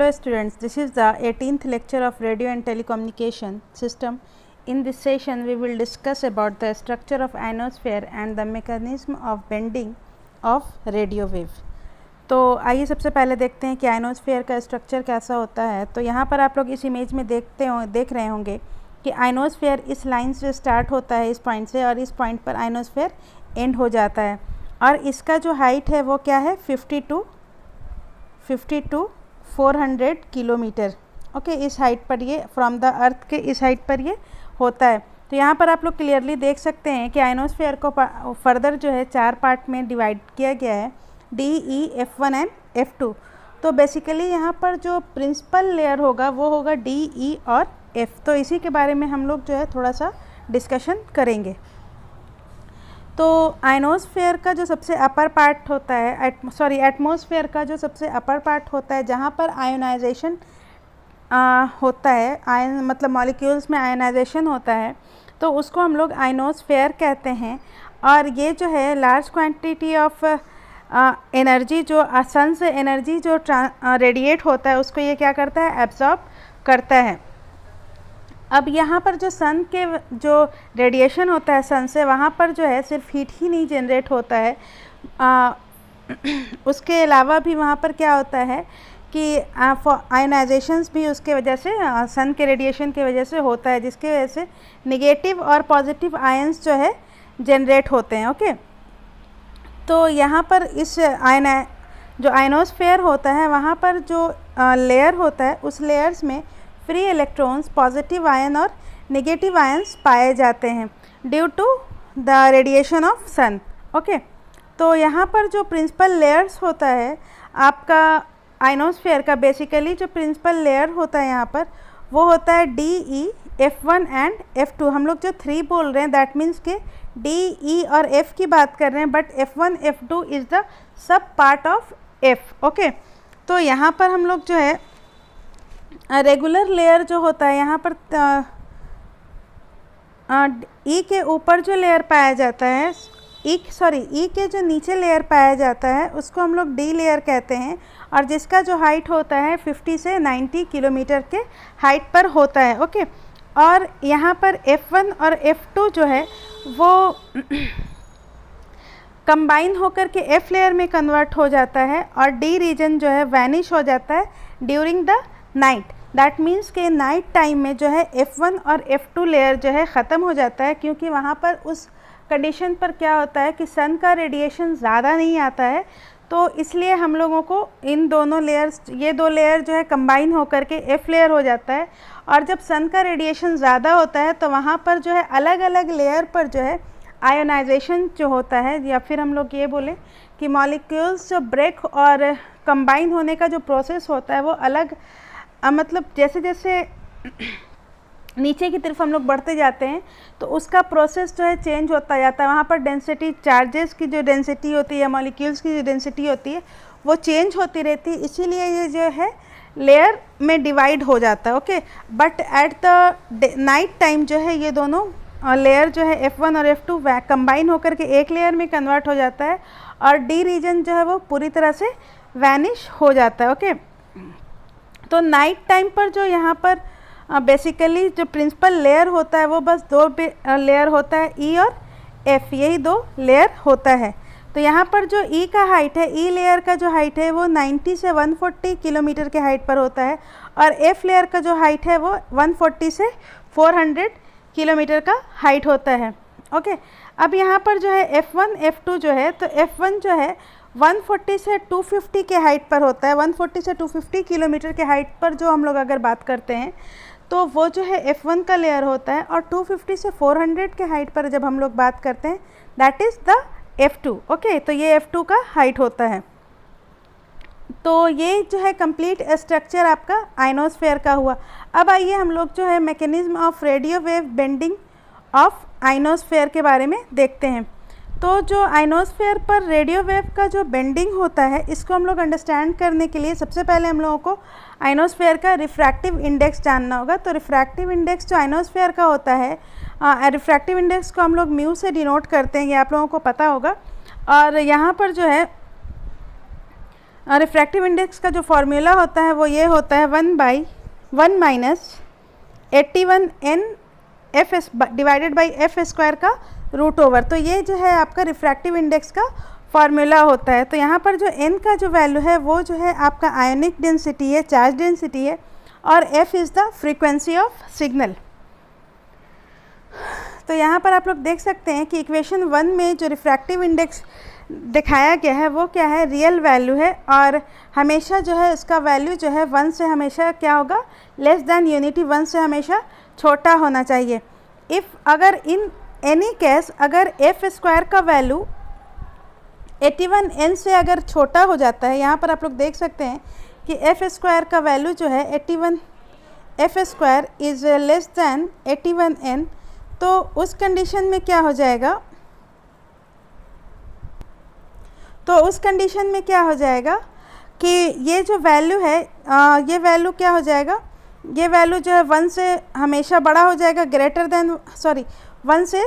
Hello students, this is the 18th lecture of radio and telecommunication system. In this session we will discuss about the structure of ionosphere and the mechanism of bending of radio wave. तो आइए सबसे पहले देखते हैं कि ionosphere का structure कैसा होता है। तो यहाँ पर आप लोग इस इमेज में देख रहे होंगे कि आयनोस्फेयर इस लाइन से स्टार्ट होता है, इस पॉइंट से, और इस पॉइंट पर आयनोस्फेयर एंड हो जाता है। और इसका जो हाइट है वो क्या है, 50 to 400 किलोमीटर। ओके, इस हाइट पर ये फ्रॉम द अर्थ के इस हाइट पर ये होता है। तो यहाँ पर आप लोग क्लियरली देख सकते हैं कि आयनोस्फेयर को फर्दर जो है 4 पार्ट में डिवाइड किया गया है, D, E, F1 and F2। तो बेसिकली यहाँ पर जो प्रिंसिपल लेयर होगा वो होगा D, E और F। तो इसी के बारे में हम लोग जो है थोड़ा सा डिस्कशन करेंगे। तो आयनोस्फेयर का जो सबसे अपर पार्ट होता है, एटमॉस्फेयर का जो सबसे अपर पार्ट होता है, जहाँ पर आयोनाइजेशन होता है, आयन मतलब मॉलिक्यूल्स में आयोनाइजेशन होता है, तो उसको हम लोग आयनोस्फेयर कहते हैं। और ये जो है लार्ज क्वांटिटी ऑफ एनर्जी, जो सन से एनर्जी जो रेडिएट होता है उसको ये क्या करता है, एब्जॉर्ब करता है। अब यहाँ पर जो सन के जो रेडिएशन होता है सन से, वहाँ पर जो है सिर्फ हीट ही नहीं जनरेट होता है, उसके अलावा भी वहाँ पर क्या होता है कि आयोनाइजेशंस भी उसके वजह से, सन के रेडिएशन की वजह से होता है, जिसके वजह से नेगेटिव और पॉजिटिव आयंस जो है जनरेट होते हैं। ओके, तो यहाँ पर इस जो आयनोस्फेयर होता है वहाँ पर जो लेयर होता है, उस लेयर्स में फ्री इलेक्ट्रॉन्स, पॉजिटिव आयन और नेगेटिव आयंस पाए जाते हैं due to the radiation of sun. Okay, तो यहाँ पर जो प्रिंसिपल लेयर्स होता है आपका आयनोस्फेयर का, बेसिकली जो प्रिंसिपल लेयर होता है यहाँ पर वो होता है D, E, F1 and F2। हम लोग जो 3 बोल रहे हैं दैट मीन्स के D, E और F की बात कर रहे हैं, but F1, F2 is the sub part of F। Okay, तो यहाँ पर हम लोग जो है रेगुलर लेयर जो होता है, यहाँ पर E के ऊपर जो लेयर पाया जाता है, E के जो नीचे लेयर पाया जाता है उसको हम लोग D लेयर कहते हैं, और जिसका जो हाइट होता है 50 से 90 किलोमीटर के हाइट पर होता है। ओके, और यहाँ पर F1 और F2 जो है वो कंबाइन होकर के F लेयर में कन्वर्ट हो जाता है, और D रीजन जो है वैनिश हो जाता है during the night. That means के नाइट टाइम में जो है F1 और F2 लेयर जो है ख़त्म हो जाता है, क्योंकि वहाँ पर उस कंडीशन पर क्या होता है कि सन का रेडिएशन ज़्यादा नहीं आता है। तो इसलिए हम लोगों को इन दोनों लेयर्स, ये 2 लेयर जो है कंबाइन होकर के F लेयर हो जाता है। और जब सन का रेडिएशन ज़्यादा होता है तो वहाँ पर जो है अलग अलग लेयर पर जो है आयोनाइजेशन जो होता है, या फिर हम लोग ये बोलें कि मॉलिक्यूल्स जो ब्रेक और कंबाइन होने का जो प्रोसेस होता है वो अलग, मतलब जैसे जैसे नीचे की तरफ हम लोग बढ़ते जाते हैं तो उसका प्रोसेस जो है चेंज होता जाता है। वहाँ पर डेंसिटी, चार्जेस की जो डेंसिटी होती है, मॉलिक्यूल्स की जो डेंसिटी होती है वो चेंज होती रहती है, इसीलिए ये जो है लेयर में डिवाइड हो जाता है। Okay, but at the night time जो है ये दोनों लेयर जो है F1 और F2 कंबाइन होकर के एक लेयर में कन्वर्ट हो जाता है, और D रीजन जो है वो पूरी तरह से वैनिश हो जाता है। ओके, तो नाइट टाइम पर जो यहाँ पर बेसिकली जो प्रिंसिपल लेयर होता है वो बस 2 लेयर होता है, E और F, यही 2 लेयर होता है। तो यहाँ पर जो E का हाइट है, E लेयर का जो हाइट है वो 90 से 140 किलोमीटर के हाइट पर होता है, और F लेयर का जो हाइट है वो 140 से 400 किलोमीटर का हाइट होता है। ओके, अब यहाँ पर जो है F1, F2 जो है, तो F1 जो है 140 से 250 के हाइट पर होता है। 140 से 250 किलोमीटर के हाइट पर जो हम लोग अगर बात करते हैं तो वो जो है F1 का लेयर होता है, और 250 से 400 के हाइट पर जब हम लोग बात करते हैं that is the F2। Okay, तो ये F2 का हाइट होता है। तो ये जो है कंप्लीट स्ट्रक्चर आपका आयनोस्फेयर का हुआ। अब आइए हम लोग जो है mechanism of radio wave bending of ionosphere के बारे में देखते हैं। तो जो आयनोस्फेयर पर रेडियो वेव का जो बेंडिंग होता है, इसको हम लोग अंडरस्टैंड करने के लिए सबसे पहले हम लोगों को आयनोस्फेयर का रिफ्रैक्टिव इंडेक्स जानना होगा। तो रिफ्रैक्टिव इंडेक्स जो आयनोस्फेयर का होता है, रिफ्रैक्टिव इंडेक्स को हम लोग म्यू से डिनोट करते हैं, ये आप लोगों को पता होगा। और यहाँ पर जो है रिफ्रैक्टिव इंडेक्स का जो फॉर्मूला होता है वो ये होता है 1/1 minus 81n F divided by F square का रूट ओवर। तो ये जो है आपका रिफ्रैक्टिव इंडेक्स का फॉर्मूला होता है। तो यहाँ पर जो n का जो वैल्यू है वो जो है आपका आयोनिक डेंसिटी है, चार्ज डेंसिटी है, और f is the frequency of signal. तो यहाँ पर आप लोग देख सकते हैं कि इक्वेशन 1 में जो रिफ्रैक्टिव इंडेक्स दिखाया गया है वो क्या है, रियल वैल्यू है, और हमेशा जो है उसका वैल्यू जो है 1 से हमेशा क्या होगा, लेस दैन यूनिटी 1 से हमेशा छोटा होना चाहिए। इफ़ अगर इन एनी केस अगर एफ स्क्वायर का वैल्यू 81n से अगर छोटा हो जाता है, यहाँ पर आप लोग देख सकते हैं कि एफ स्क्वायर का वैल्यू जो है 81 F square is less than 81n, तो उस कंडीशन में क्या हो जाएगा, कि ये जो वैल्यू है ये वैल्यू क्या हो जाएगा, ये वैल्यू जो है 1 से हमेशा बड़ा हो जाएगा, ग्रेटर देन 1 से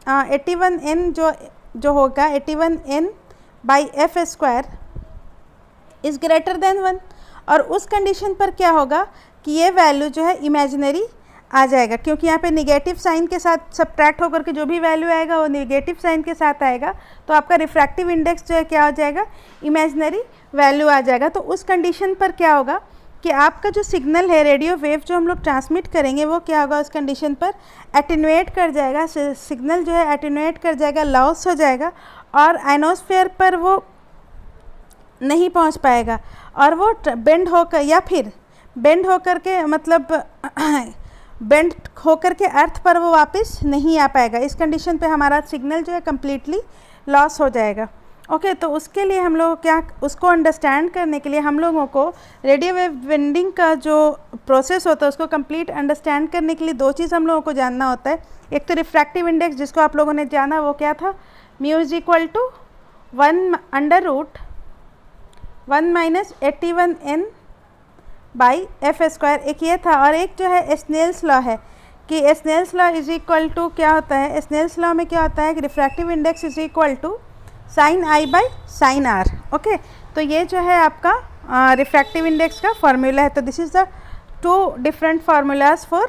81n जो होगा 81n by F square is greater than 1, और उस कंडीशन पर क्या होगा कि ये वैल्यू जो है इमेजिनरी आ जाएगा, क्योंकि यहाँ पे निगेटिव साइन के साथ सब्ट्रैक्ट होकर के जो भी वैल्यू आएगा वो निगेटिव साइन के साथ आएगा, तो आपका रिफ्रैक्टिव इंडेक्स जो है क्या हो जाएगा, इमेजिनरी वैल्यू आ जाएगा। तो उस कंडीशन पर क्या होगा कि आपका जो सिग्नल है, रेडियो वेव जो हम लोग ट्रांसमिट करेंगे वो क्या होगा, उस कंडीशन पर एटेन्यूएट कर जाएगा, सिग्नल जो है एटेन्यूएट कर जाएगा, लॉस हो जाएगा, और आयनोस्फीयर पर वो नहीं पहुंच पाएगा, और वो बेंड होकर या फिर बेंड होकर के मतलब बेंड होकर के अर्थ पर वो वापस नहीं आ पाएगा। इस कंडीशन पे हमारा सिग्नल जो है कम्प्लीटली लॉस हो जाएगा। ओके, तो उसके लिए हम लोग क्या, उसको अंडरस्टैंड करने के लिए हम लोगों को रेडियो वेव बेंडिंग का जो प्रोसेस होता है उसको कंप्लीट अंडरस्टैंड करने के लिए दो चीज़ हम लोगों को जानना होता है। एक तो रिफ्रैक्टिव इंडेक्स जिसको आप लोगों ने जाना, वो क्या था, mu is equal to 1/1 minus 81n by F square, एक ये था, और एक जो है स्नेल्स लॉ है कि Snell's law is equal to क्या होता है, स्नेल्स लॉ में क्या होता है कि refractive index is equal to sine I by sine R. Okay, तो ये जो है आपका रिफ्रैक्टिव इंडेक्स का फॉर्मूला है। तो this is the 2 different formulas for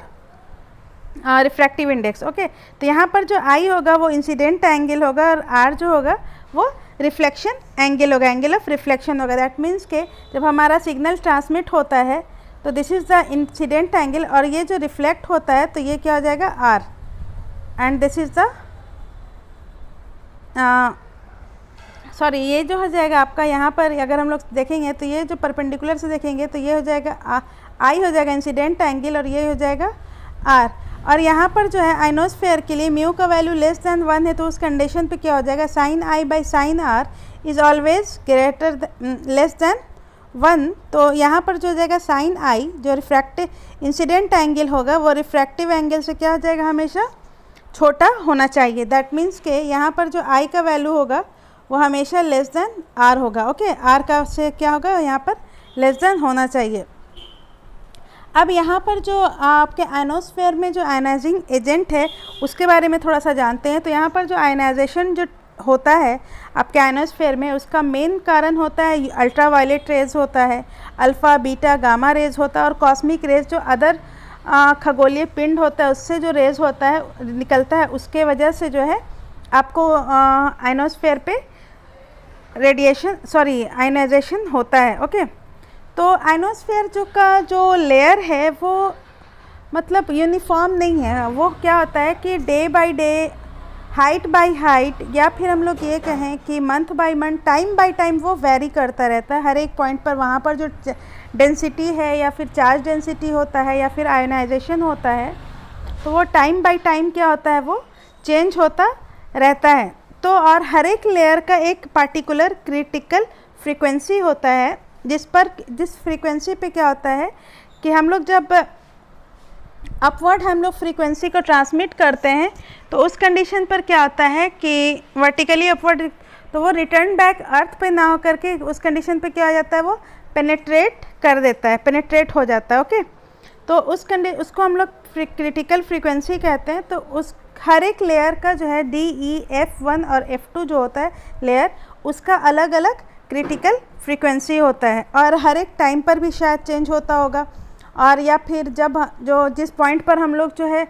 refractive index. Okay, तो यहाँ पर जो आई होगा वो इंसिडेंट एंगल होगा, और आर जो होगा वो रिफ्लेक्शन एंगल होगा, एंगल ऑफ रिफ्लेक्शन होगा। दैट मीन्स के जब हमारा सिग्नल ट्रांसमिट होता है तो this is the incident angle, और ये जो रिफ्लेक्ट होता है तो ये क्या हो जाएगा, R, and this is the sorry ये जो हो जाएगा आपका, यहाँ पर अगर हम लोग देखेंगे तो ये जो परपेंडिकुलर से देखेंगे तो ये हो जाएगा आई हो जाएगा इंसिडेंट एंगल, और ये हो जाएगा आर। और यहाँ पर जो है आइनोस्फेयर के लिए म्यू का वैल्यू लेस दैन 1 है, तो उस कंडीशन पे क्या हो जाएगा, sine I by sine R is always greater less than 1। तो यहाँ पर जो हो जाएगा साइन आई जो रिफ्रैक्टिव इंसिडेंट एंगल होगा वो रिफ्रैक्टिव एंगल से क्या हो जाएगा, हमेशा छोटा होना चाहिए। दैट मीन्स के यहाँ पर जो आई का वैल्यू होगा वो हमेशा लेस देन आर होगा। ओके, आर का से क्या होगा, यहाँ पर लेस देन होना चाहिए। अब यहाँ पर जो आपके आयनोस्फेयर में जो आयनाइजिंग एजेंट है उसके बारे में थोड़ा सा जानते हैं। तो यहाँ पर जो आयनाइजेशन जो होता है आपके आयनोस्फेयर में, उसका मेन कारण होता है अल्ट्रा वायलेट रेज होता है, अल्फ़ा बीटा गामा रेज होता है, और कॉस्मिक रेज जो अदर खगोलीय पिंड होता है उससे जो रेज होता है निकलता है, उसके वजह से जो है आपको आयनोस्फेयर पे आयनाइजेशन होता है। ओके, तो आयनोस्फेयर जो लेयर है वो मतलब यूनिफॉर्म नहीं है, वो क्या होता है कि day by day, height by height, या फिर हम लोग ये कहें कि month by month, time by time वो वेरी करता रहता है। हर एक पॉइंट पर वहाँ पर जो डेंसिटी है या फिर चार्ज डेंसिटी होता है या फिर आयनाइजेशन होता है, तो वो टाइम बाय टाइम क्या होता है, वो चेंज होता रहता है। तो और हर एक लेयर का एक पार्टिकुलर क्रिटिकल फ्रीक्वेंसी होता है, जिस फ्रीक्वेंसी पे क्या होता है कि हम लोग जब अपवर्ड हम लोग फ्रीक्वेंसी को ट्रांसमिट करते हैं तो उस कंडीशन पर क्या होता है कि वर्टिकली अपवर्ड, तो वो रिटर्न बैक अर्थ पे ना हो करके उस कंडीशन पे क्या हो जाता है, वो पेनेट्रेट कर देता है, पेनेट्रेट हो जाता है। ओके, तो उसको हम लोग क्रिटिकल फ्रीक्वेंसी कहते हैं। तो उस हर एक लेयर का जो है DE, F1 और F2 जो होता है लेयर, उसका अलग अलग क्रिटिकल फ्रीक्वेंसी होता है, और हर एक टाइम पर भी शायद चेंज होता होगा, और या फिर जब जो जिस पॉइंट पर हम लोग जो है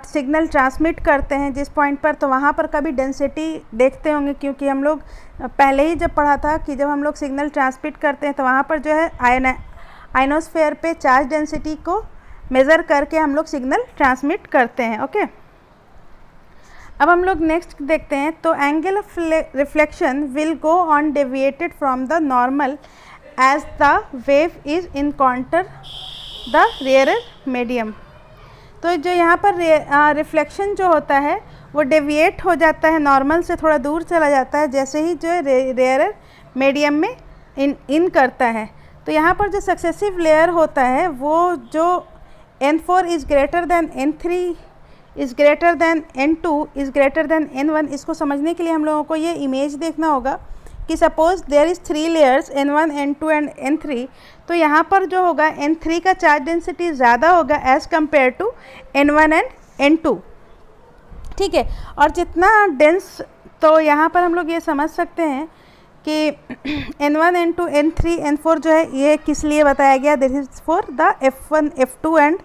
सिग्नल ट्रांसमिट करते हैं जिस पॉइंट पर, तो वहाँ पर कभी डेंसिटी देखते होंगे, क्योंकि हम लोग पहले ही जब पढ़ा था कि जब हम लोग सिग्नल ट्रांसमिट करते हैं तो वहाँ पर जो है आयनोस्फेयर पे चार्ज डेंसिटी को मेज़र करके हम लोग सिग्नल ट्रांसमिट करते हैं। ओके, अब हम लोग नेक्स्ट देखते हैं। तो angle of reflection will go on deviated from the normal as the wave is encounter the rare medium. तो जो यहाँ पर रिफ्लेक्शन जो होता है वो डेविएट हो जाता है, नॉर्मल से थोड़ा दूर चला जाता है जैसे ही जो रेयर मीडियम में इन करता है। तो यहाँ पर जो सक्सेसिव लेयर होता है वो जो N4 is greater than N3 is greater than N2 is greater than N1, इसको समझने के लिए हम लोगों को ये इमेज देखना होगा कि suppose there is 3 layers N1, N2 and N3। तो यहाँ पर जो होगा N3 का चार्ज डेंसिटी ज़्यादा होगा as compare to N1 and N2, ठीक है। और जितना डेंस, तो यहाँ पर हम लोग ये समझ सकते हैं कि N1, N2, N3, N4 जो है ये किस लिए बताया गया, this is for the F1, F2 and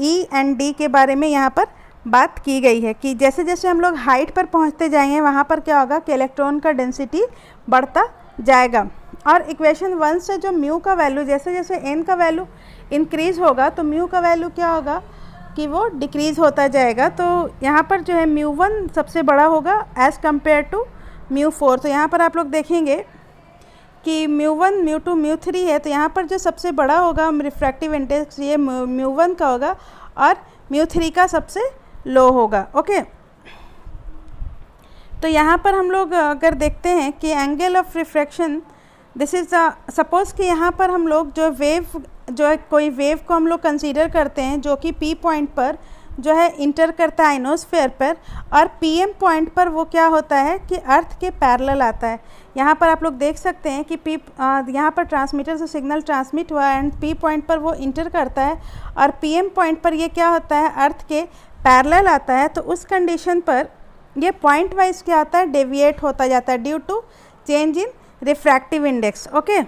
E and D के बारे में यहाँ पर बात की गई है कि जैसे जैसे हम लोग हाइट पर पहुँचते जाएंगे वहाँ पर क्या होगा कि इलेक्ट्रॉन का डेंसिटी बढ़ता जाएगा। और इक्वेशन 1 से जो म्यू का वैल्यू, जैसे जैसे n का वैल्यू इंक्रीज़ होगा तो म्यू का वैल्यू क्या होगा कि वो डिक्रीज़ होता जाएगा। तो यहाँ पर जो है μ1 सबसे बड़ा होगा एज़ कम्पेयर टू μ4। तो यहाँ पर आप लोग देखेंगे कि μ1, μ2, μ3 है, तो यहाँ पर जो सबसे बड़ा होगा रिफ्रैक्टिव इंडेक्स ये μ1 का होगा और μ3 का सबसे लो होगा। ओके, तो यहाँ पर हम लोग अगर देखते हैं कि angle of refraction this is suppose कि यहाँ पर हम लोग जो वेव, जो है कोई वेव को हम लोग कंसीडर करते हैं जो कि P पॉइंट पर जो है इंटर करता है आइनोस्फेयर पर, और PM पॉइंट पर वो क्या होता है कि अर्थ के पैरेलल आता है। यहाँ पर आप लोग देख सकते हैं कि यहाँ पर ट्रांसमीटर से सिग्नल ट्रांसमिट हुआ एंड P पॉइंट पर वो इंटर करता है, और PM पॉइंट पर ये क्या होता है अर्थ के पैरेलल आता है। तो उस कंडीशन पर ये पॉइंट वाइज क्या होता है डेविएट होता जाता है due to change in refractive index. Okay,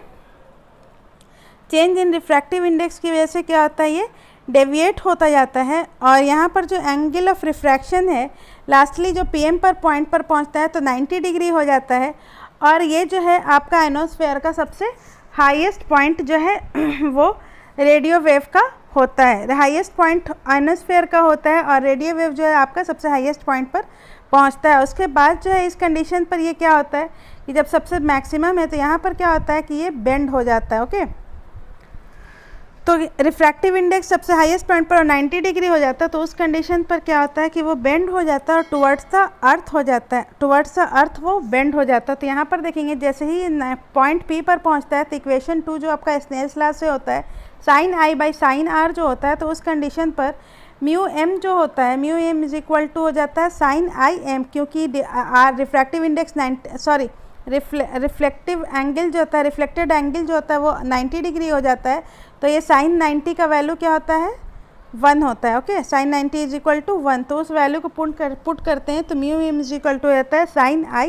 change in refractive index की वजह से क्या होता है ये डेविएट होता जाता है। और यहाँ पर जो एंगल ऑफ रिफ्रैक्शन है लास्टली जो PM पर पॉइंट पर पहुँचता है तो 90 डिग्री हो जाता है, और ये जो है आपका आइनोस्फेयर का सबसे हाईएस्ट पॉइंट जो है वो रेडियो वेव का होता है, हाईएस्ट पॉइंट आइनोस्फेयर का होता है, और रेडियो वेव जो है आपका सबसे हाईएस्ट पॉइंट पर पहुंचता है। उसके बाद जो है इस कंडीशन पर ये क्या होता है कि जब सबसे मैक्सिमम है तो यहाँ पर क्या होता है कि ये बेंड हो जाता है। ओके, तो रिफ्रैक्टिव इंडेक्स सबसे हाईएस्ट पॉइंट पर 90 डिग्री हो जाता है, तो उस कंडीशन पर क्या होता है कि वो बेंड हो जाता है और टुवर्ड्स द अर्थ हो जाता है, टुवर्ड्स द अर्थ वो बेंड हो जाता है। तो यहाँ पर देखेंगे जैसे ही पॉइंट P पर पहुँचता है तो इक्वेशन 2 जो आपका स्नेल्स लॉ से होता है sin I by sin R जो होता है, तो उस कंडीशन पर म्यू एम जो होता है mu M is equal to हो जाता है sin I m, क्योंकि रिफ्रैक्टिव इंडेक्स रिफ्लेक्टिव एंगल जो होता है, रिफ्लेक्टेड एंगल जो होता है वो 90 डिग्री हो जाता है। तो ये sin 90 का वैल्यू क्या होता है 1 होता है। Okay, sin 90 is equal to 1, तो उस वैल्यू को पुट करते हैं तो mu M is equal to हो जाता है sin I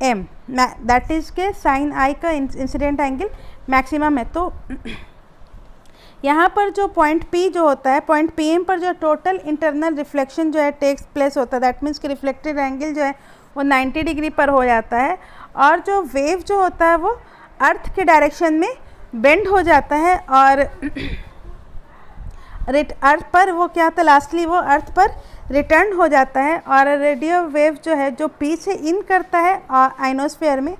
m, that is के sin I का इंसिडेंट एंगल मैक्सिमम है। तो यहाँ पर जो पॉइंट P जो होता है, पॉइंट PM पर जो टोटल इंटरनल रिफ्लेक्शन जो है टेक्स प्लेस होता है, दैट मीन्स कि रिफ्लेक्टेड एंगल जो है वो 90 डिग्री पर हो जाता है, और जो वेव जो होता है वो अर्थ के डायरेक्शन में बेंड हो जाता है, और अर्थ पर वो क्या होता है लास्टली वो अर्थ पर रिटर्न हो जाता है। और रेडियो वेव जो है जो P से इन करता है आइनोस्फेयर में,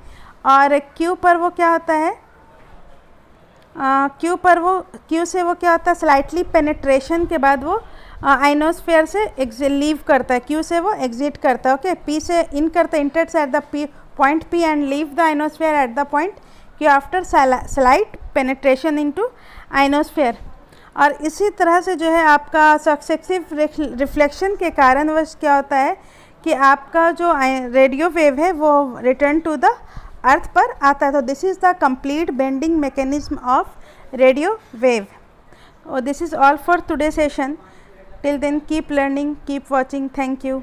और Q पर वो क्या होता है Q से वो क्या होता है स्लाइटली पेनिट्रेशन के बाद वो आइनोस्फेयर से लीव करता है, Q से वो एग्जिट करता है। ओके, P से इन करता है, इंटर्स at the point P and leave the ionosphere at the point Q after slight penetration into ionosphere. और इसी तरह से जो है आपका सक्सेसिव रिफ्लेक्शन के कारण वह क्या होता है कि आपका जो रेडियो वेव है वो रिटर्न टू द अर्थ पर आता है। तो this is the complete bending mechanism of radio wave. This is all for today session. Till then keep learning, keep watching, thank you.